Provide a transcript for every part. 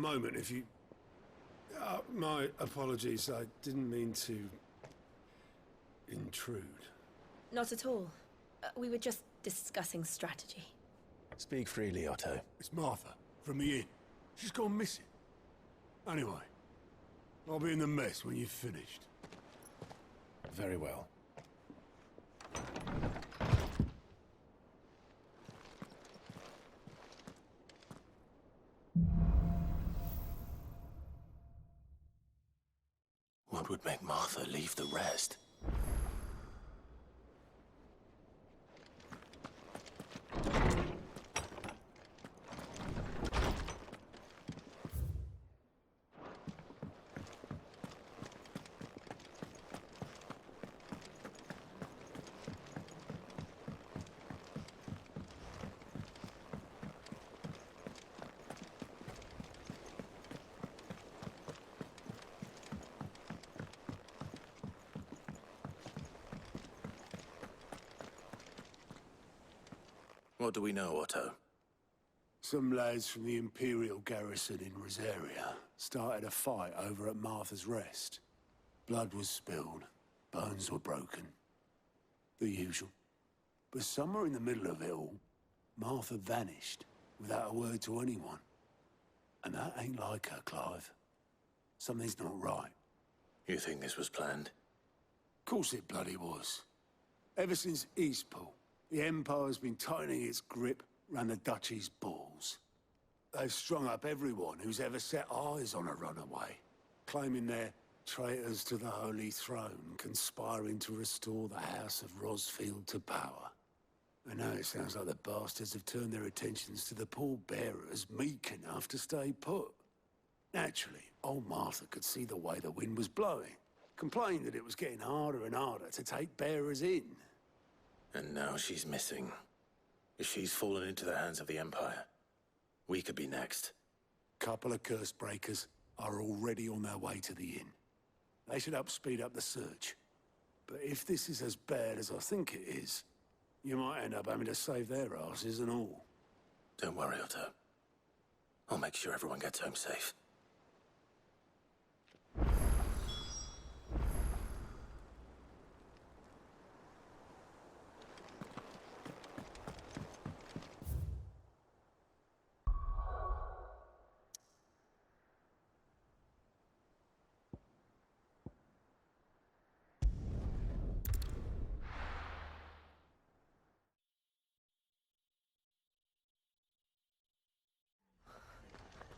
moment, if you... my apologies, I didn't mean to... intrude. Not at all. We were just discussing strategy. Speak freely, Otto. It's Martha, from the inn. She's gone missing. Anyway, I'll be in the mess when you've finished. Very well. What would make Martha leave the rest? What do we know, Otto? Some lads from the Imperial garrison in Rosaria started a fight over at Martha's Rest. Blood was spilled, bones were broken. The usual. But somewhere in the middle of it all, Martha vanished without a word to anyone. And that ain't like her, Clive. Something's not right. You think this was planned? Of course it bloody was. Ever since Eastpool, the Empire's been tightening its grip round the Duchy's balls. They've strung up everyone who's ever set eyes on a runaway, claiming they're traitors to the Holy Throne, conspiring to restore the House of Rosfield to power. And now it sounds like the bastards have turned their attentions to the pallbearers meek enough to stay put. Naturally, old Martha could see the way the wind was blowing, complained that it was getting harder and harder to take bearers in. And now she's missing. If she's fallen into the hands of the Empire, we could be next. Couple of curse breakers are already on their way to the inn. They should speed up the search. But if this is as bad as I think it is, you might end up having to save their asses and all. Don't worry, Otto. I'll make sure everyone gets home safe.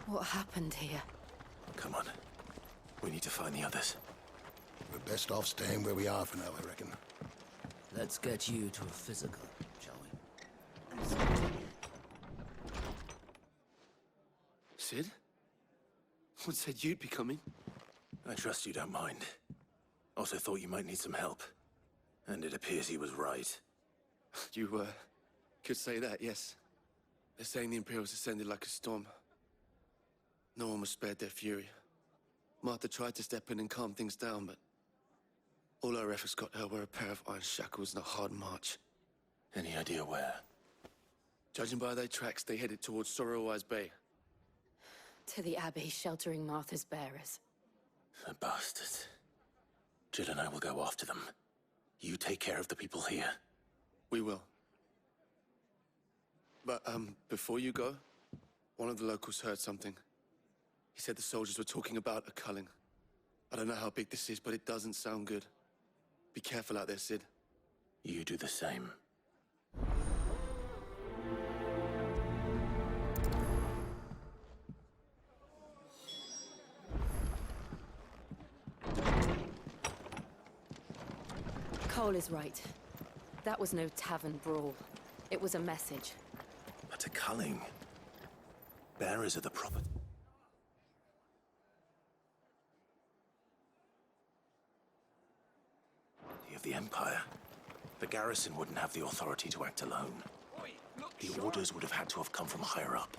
What happened here? Come on. We need to find the others. We're best off staying where we are for now, I reckon. Let's get you to a physical, shall we? Sid? What said you'd be coming? I trust you don't mind. Also thought you might need some help. And it appears he was right. You, could say that, yes. They're saying the Imperials descended like a storm. No one was spared their fury. Martha tried to step in and calm things down, but all our efforts got her were a pair of iron shackles and a hard march. Any idea where? Judging by their tracks, they headed towards Sorrowwise Bay. To the Abbey, sheltering Martha's bearers. The bastards. Jill and I will go after them. You take care of the people here. We will. But, before you go, one of the locals heard something. He said the soldiers were talking about a culling. I don't know how big this is, but it doesn't sound good. Be careful out there, Sid. You do the same. Cole is right. That was no tavern brawl. It was a message. But a culling. Bearers of the property. Of the Empire. The garrison wouldn't have the authority to act alone. The orders would have had to have come from higher up.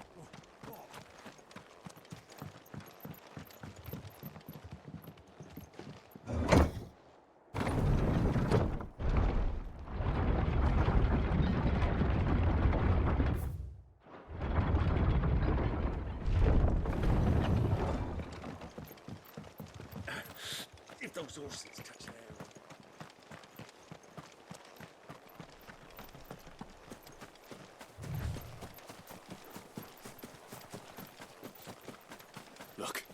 those horses touch their arrow. Look.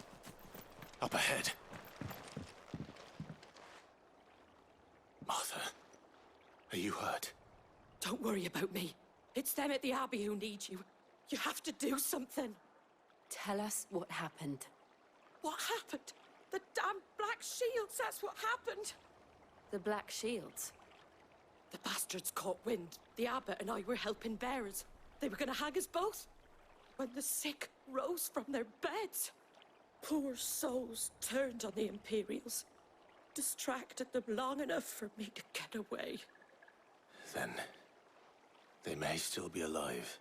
Up ahead. Martha, are you hurt? Don't worry about me. It's them at the Abbey who need you. You have to do something. Tell us what happened. What happened? The damn Black Shields, that's what happened. The Black Shields? The bastards caught wind. The abbot and I were helping bearers. They were gonna hang us both. When the sick rose from their beds, poor souls turned on the Imperials. Distracted them long enough for me to get away. Then they may still be alive.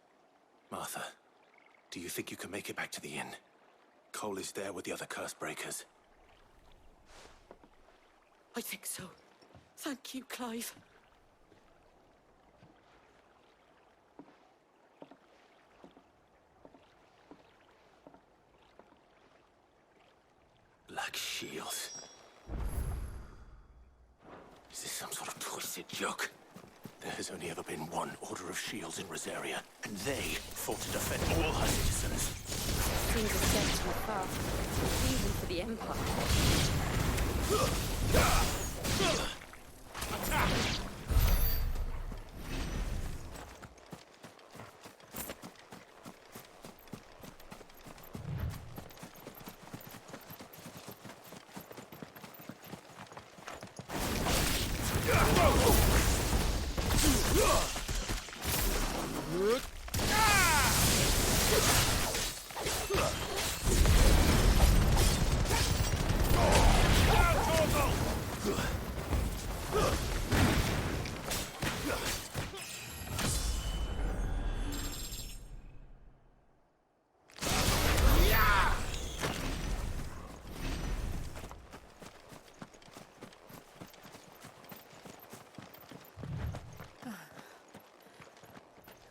Martha, do you think you can make it back to the inn? Cole is there with the other curse breakers. I think so. Thank you, Clive. Black Shields. Is this some sort of twisted joke? There has only ever been one Order of Shields in Rosaria, and they fought to defend all her citizens. Seems a step too far, even for the Empire.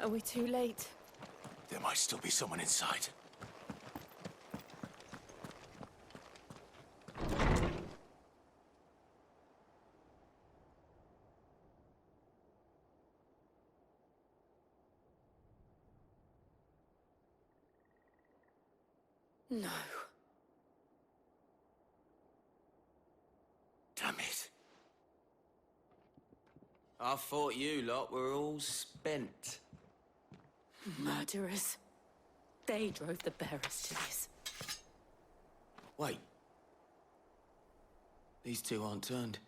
Are we too late? There might still be someone inside. No. Damn it. I thought you lot were all spent. Murderers. They drove the bearers to this. Wait. These two aren't turned.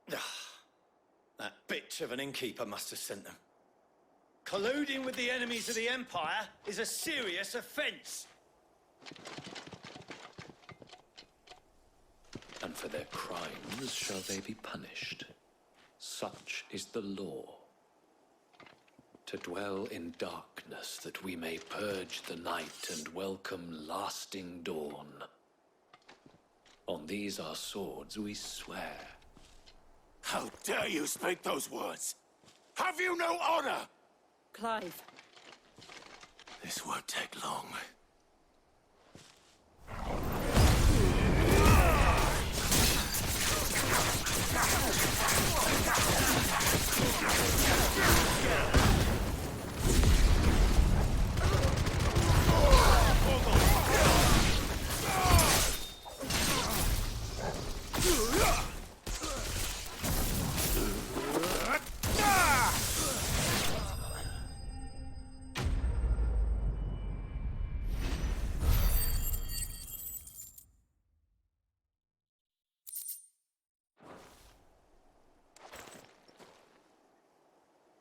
That bitch of an innkeeper must have sent them. Colluding with the enemies of the Empire is a serious offense. And for their crimes shall they be punished. Such is the law. To dwell in darkness that we may purge the night and welcome lasting dawn. On these our swords we swear. How dare you speak those words? Have you no honor? Clive. This won't take long.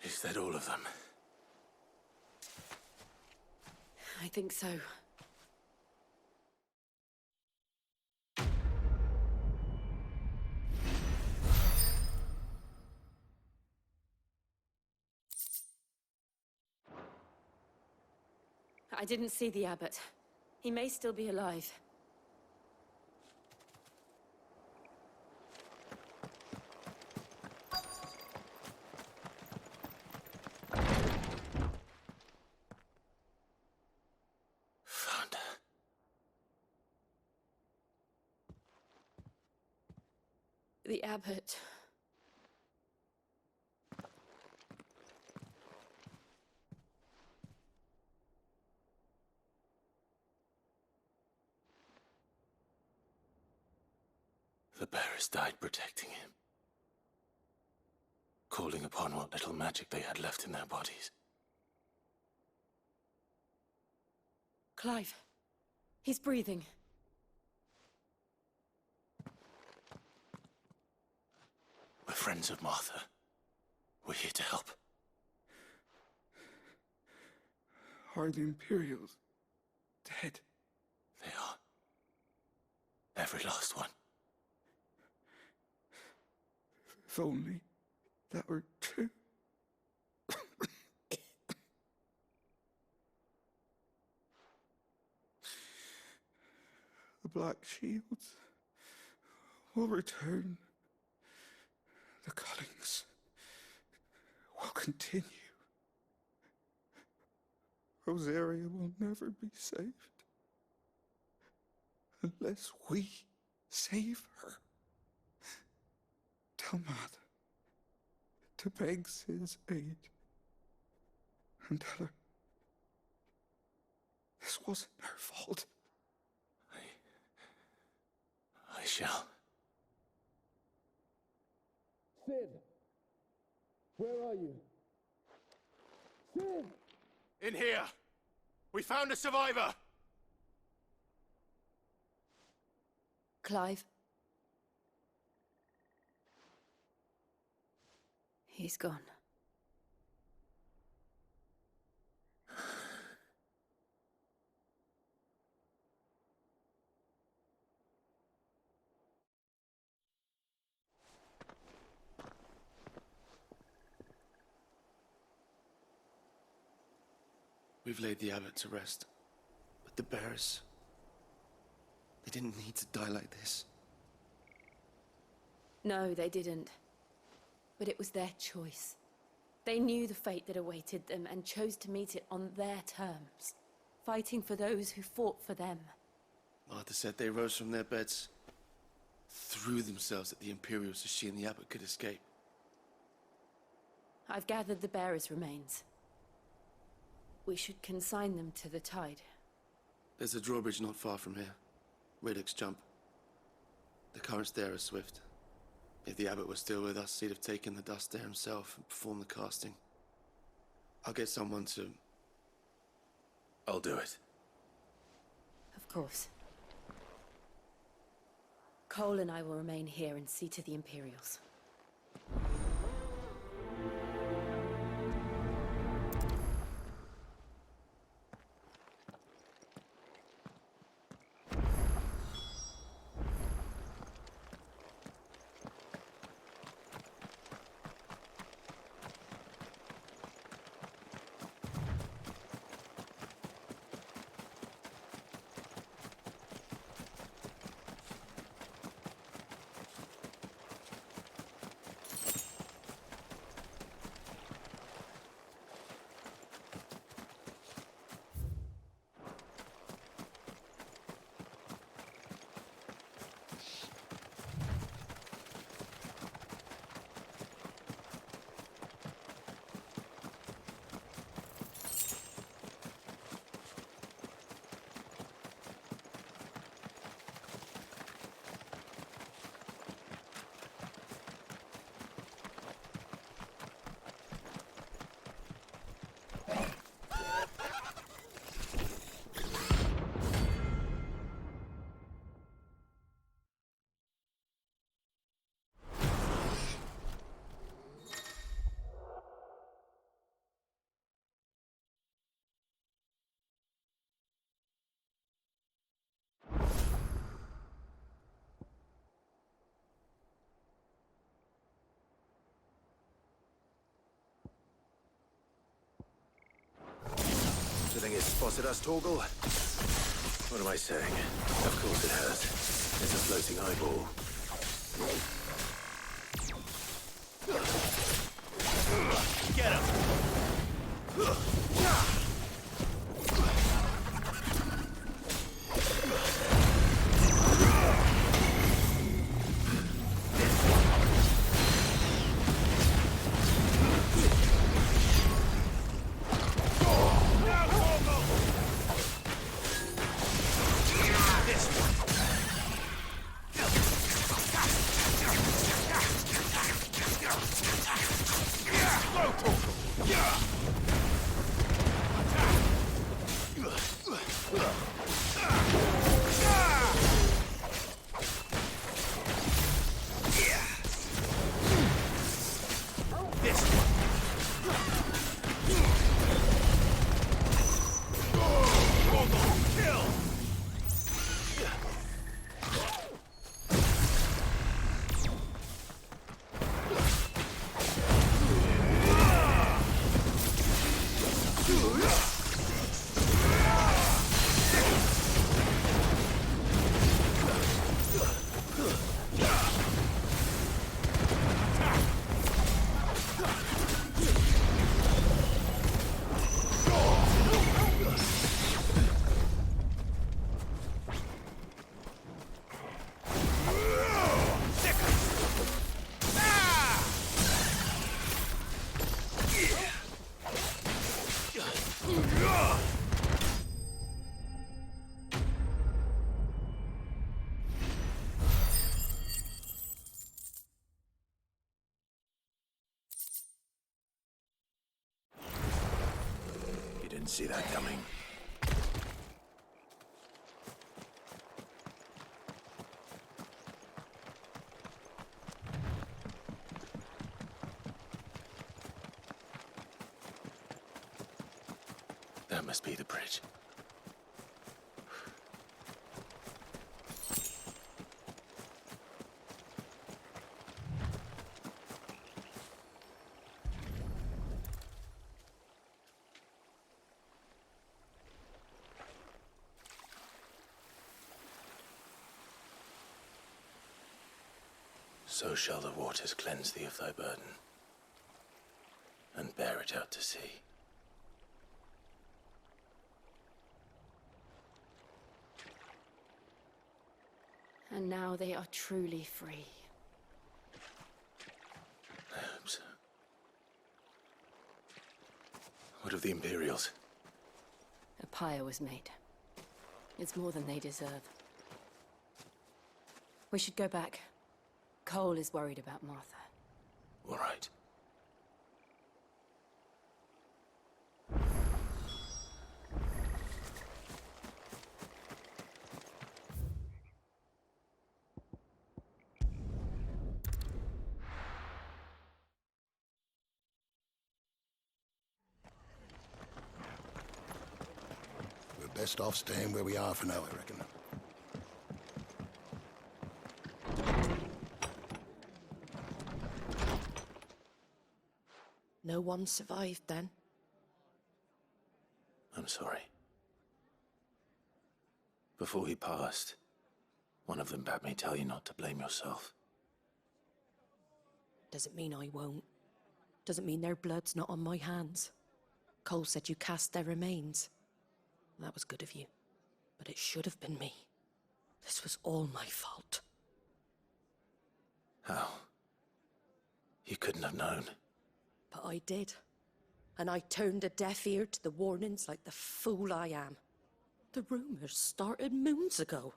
Is that all of them? I think so. I didn't see the abbot. He may still be alive. The abbot. The bearers died protecting him, calling upon what little magic they had left in their bodies. Clive. He's breathing. We're friends of Martha. We're here to help. Are the Imperials dead? They are. Every last one. If only that were true. The Black Shields will return. The cullings will continue. Rosaria will never be saved unless we save her. Tell Mother to beg Sid's aid and tell her this wasn't her fault. I shall. Sid! Where are you? Sid! In here! We found a survivor! Clive. He's gone. We've laid the abbot to rest, but the bearers, they didn't need to die like this. No, they didn't. But it was their choice. They knew the fate that awaited them and chose to meet it on their terms, fighting for those who fought for them. Martha said they rose from their beds, threw themselves at the Imperials so she and the abbot could escape. I've gathered the bearers' remains. We should consign them to the tide. There's a drawbridge not far from here. Riddick's Jump. The currents there are swift. If the abbot was still with us, he'd have taken the dust there himself and performed the casting. I'll get someone to... I'll do it. Of course. Cole and I will remain here and see to the Imperials. The thing has spotted us, Torgal? What am I saying? Of course it has. It's a floating eyeball. Get him! This one. Didn't see that coming. That must be the bridge. So shall the waters cleanse thee of thy burden, and bear it out to sea. And now they are truly free. I hope so. What of the Imperials? A pyre was made. It's more than they deserve. We should go back. Cole is worried about Martha. All right. We're best off staying where we are for now, I reckon. No one survived then? I'm sorry. Before he passed, one of them bade me tell you not to blame yourself. Doesn't mean I won't. Doesn't mean their blood's not on my hands. Cole said you cast their remains. That was good of you. But it should have been me. This was all my fault. How? You couldn't have known. But I did. And I turned a deaf ear to the warnings like the fool I am. The rumours started moons ago.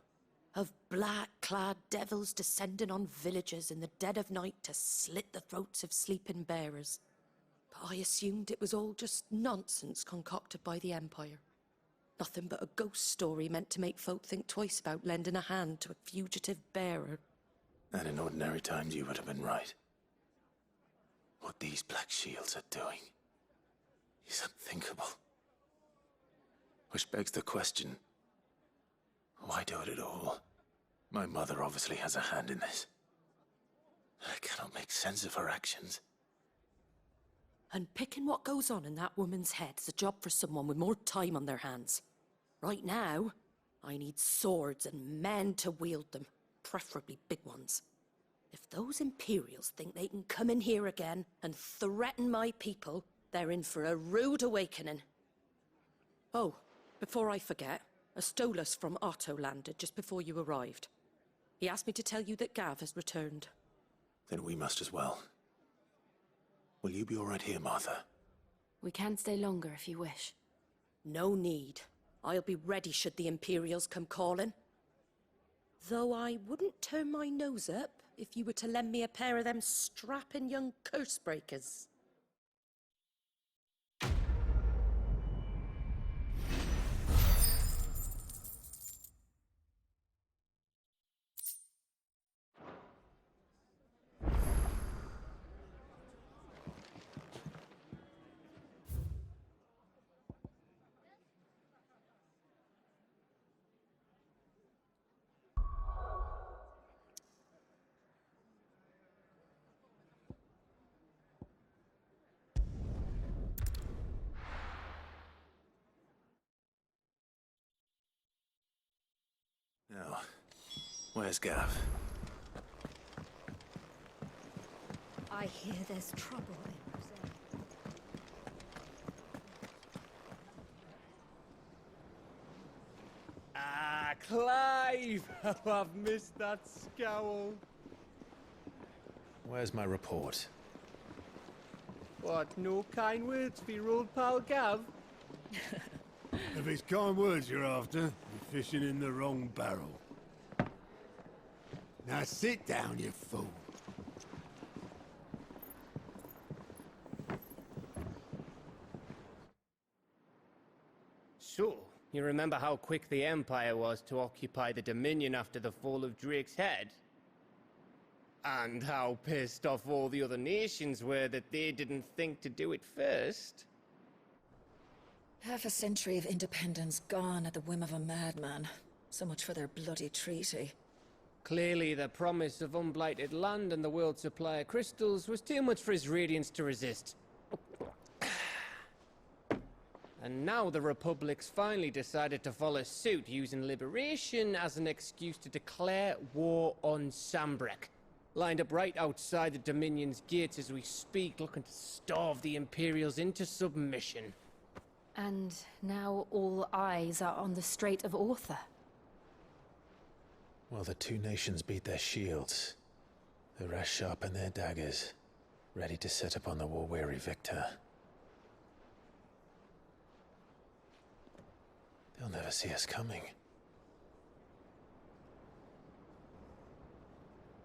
Of black-clad devils descending on villages in the dead of night to slit the throats of sleeping bearers. But I assumed it was all just nonsense concocted by the Empire. Nothing but a ghost story meant to make folk think twice about lending a hand to a fugitive bearer. And in ordinary times you would have been right. What these Black Shields are doing is unthinkable. Which begs the question, why do it at all? My mother obviously has a hand in this. I cannot make sense of her actions. And picking what goes on in that woman's head is a job for someone with more time on their hands. Right now, I need swords and men to wield them, preferably big ones. If those Imperials think they can come in here again and threaten my people, they're in for a rude awakening. Oh, before I forget, a Stolas from Otto landed just before you arrived. He asked me to tell you that Gav has returned. Then we must as well. Will you be all right here, Martha? We can stay longer if you wish. No need. I'll be ready should the Imperials come calling. Though I wouldn't turn my nose up if you were to lend me a pair of them strapping young curse breakers. Now, where's Gav? I hear there's trouble in believe how I've missed that scowl. Where's my report? What, no kind words for your old pal Gav? If it's kind words you're after, you're fishing in the wrong barrel. Now sit down, you fool. So, you remember how quick the Empire was to occupy the Dominion after the fall of Drake's head? And how pissed off all the other nations were that they didn't think to do it first? Half a century of independence gone at the whim of a madman. So much for their bloody treaty. Clearly, the promise of unblighted land and the world's supply of crystals was too much for his radiance to resist. And now the Republic's finally decided to follow suit, using liberation as an excuse to declare war on Sambrek. Lined up right outside the Dominion's gates as we speak, looking to starve the Imperials into submission. And now all eyes are on the Strait of Author. Well, the two nations beat their shields. The rest sharpen their daggers, ready to set upon the war-weary victor. They'll never see us coming.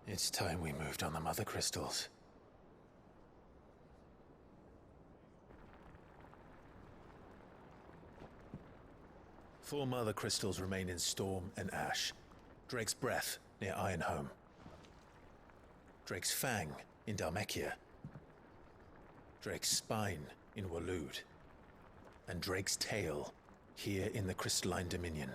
It's time we moved on the Mother Crystals. Four Mother Crystals remain in Storm and Ash. Drake's Breath, near Ironhome. Drake's Fang, in Dhalmekia. Drake's Spine, in Waloed. And Drake's Tail, here in the Crystalline Dominion.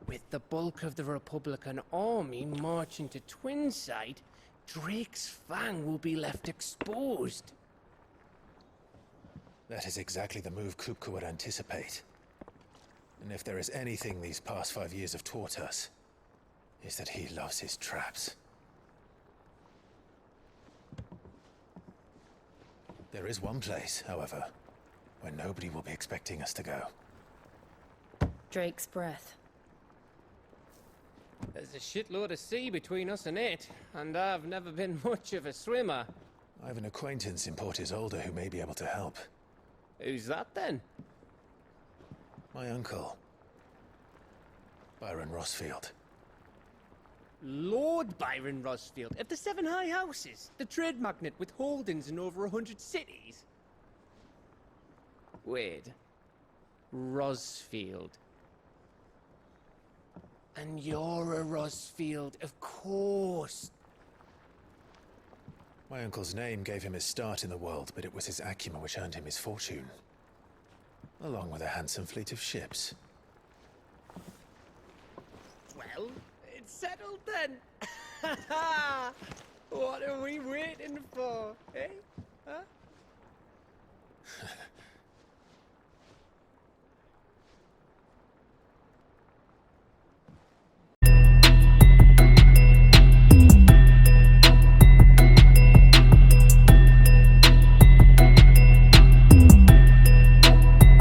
With the bulk of the Republican army marching to Twinside, Drake's Fang will be left exposed. That is exactly the move Kupka would anticipate. And if there is anything these past 5 years have taught us, is that he loves his traps. There is one place, however, where nobody will be expecting us to go. Drake's Breath. There's a shitload of sea between us and it, and I've never been much of a swimmer. I have an acquaintance in Port Isolde who may be able to help. Who's that then? My uncle, Byron Rossfield. Lord Byron Rossfield of the Seven High Houses, the trade magnate with holdings in over 100 cities. Wait, Rossfield. And you're a Rossfield, of course. My uncle's name gave him his start in the world, but it was his acumen which earned him his fortune. Along with a handsome fleet of ships. Well, it's settled then. What are we waiting for, eh?